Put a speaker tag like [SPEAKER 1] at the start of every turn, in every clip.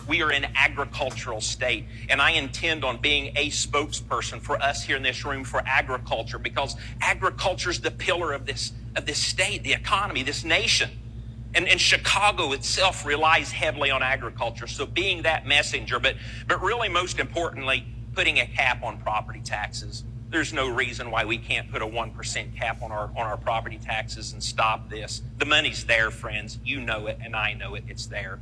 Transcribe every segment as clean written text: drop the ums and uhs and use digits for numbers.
[SPEAKER 1] We are an agricultural state, and I intend on being a spokesperson for us here in this room for agriculture, because agriculture is the pillar of this state, the economy, this nation. And Chicago itself relies heavily on agriculture. So being that messenger, but really most importantly, putting a cap on property taxes. There's no reason why we can't put a 1% cap on our property taxes and stop this. The money's there, friends. You know it, and I know it. It's there.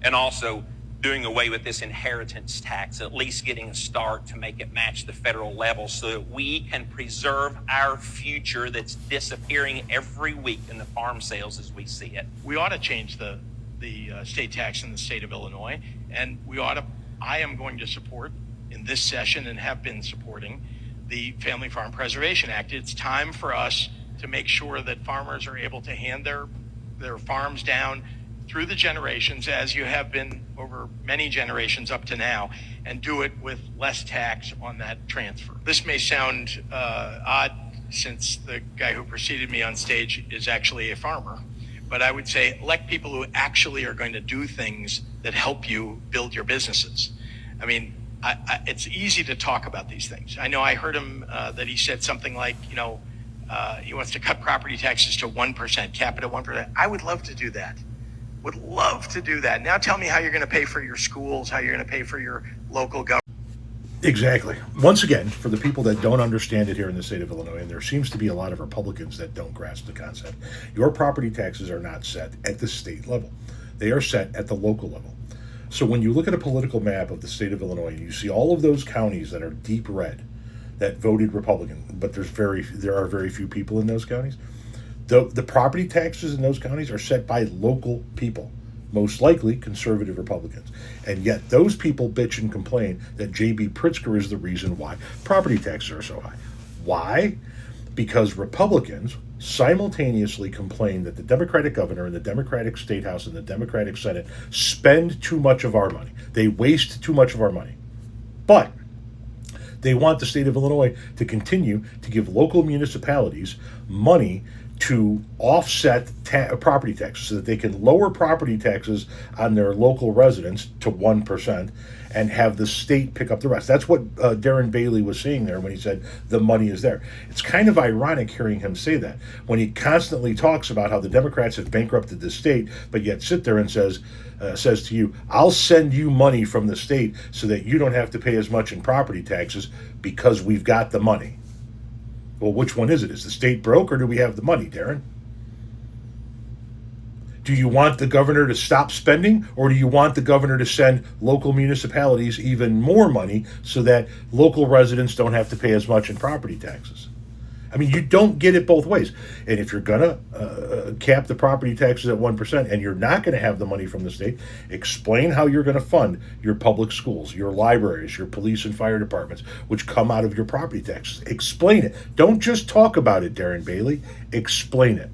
[SPEAKER 1] And also doing away with this inheritance tax, at least getting a start to make it match the federal level so that we can preserve our future that's disappearing every week in the farm sales as we see it.
[SPEAKER 2] We ought to change the state tax in the state of Illinois, and I am going to support in this session and have been supporting the Family Farm Preservation Act. It's time for us to make sure that farmers are able to hand their farms down through the generations, as you have been over many generations up to now, and do it with less tax on that transfer. This may sound odd, since the guy who preceded me on stage is actually a farmer, but I would say elect people who actually are going to do things that help you build your businesses. I mean, it's easy to talk about these things. I know I heard him that he said something like, he wants to cut property taxes to 1%, cap it at 1%. I would love to do that. Would love to do that. Now tell me how you're going to pay for your schools, how you're going to pay for your local government.
[SPEAKER 3] Exactly. Once again, for the people that don't understand it here in the state of Illinois, and there seems to be a lot of Republicans that don't grasp the concept, your property taxes are not set at the state level. They are set at the local level. So when you look at a political map of the state of Illinois, and you see all of those counties that are deep red that voted Republican, but there are very few people in those counties. The property taxes in those counties are set by local people, most likely conservative Republicans. And yet those people bitch and complain that JB Pritzker is the reason why property taxes are so high. Why? Because Republicans simultaneously complain that the Democratic governor and the Democratic State House and the Democratic Senate spend too much of our money. They waste too much of our money. But they want the state of Illinois to continue to give local municipalities money to offset property taxes so that they can lower property taxes on their local residents to 1% and have the state pick up the rest. That's what Darren Bailey was saying there when he said the money is there. It's kind of ironic hearing him say that when he constantly talks about how the Democrats have bankrupted the state, but yet sit there and says to you, I'll send you money from the state so that you don't have to pay as much in property taxes because we've got the money. Well, which one is it? Is the state broke, or do we have the money, Darren? Do you want the governor to stop spending, or do you want the governor to send local municipalities even more money so that local residents don't have to pay as much in property taxes? I mean, you don't get it both ways. And if you're going to cap the property taxes at 1% and you're not going to have the money from the state, explain how you're going to fund your public schools, your libraries, your police and fire departments, which come out of your property taxes. Explain it. Don't just talk about it, Darren Bailey. Explain it.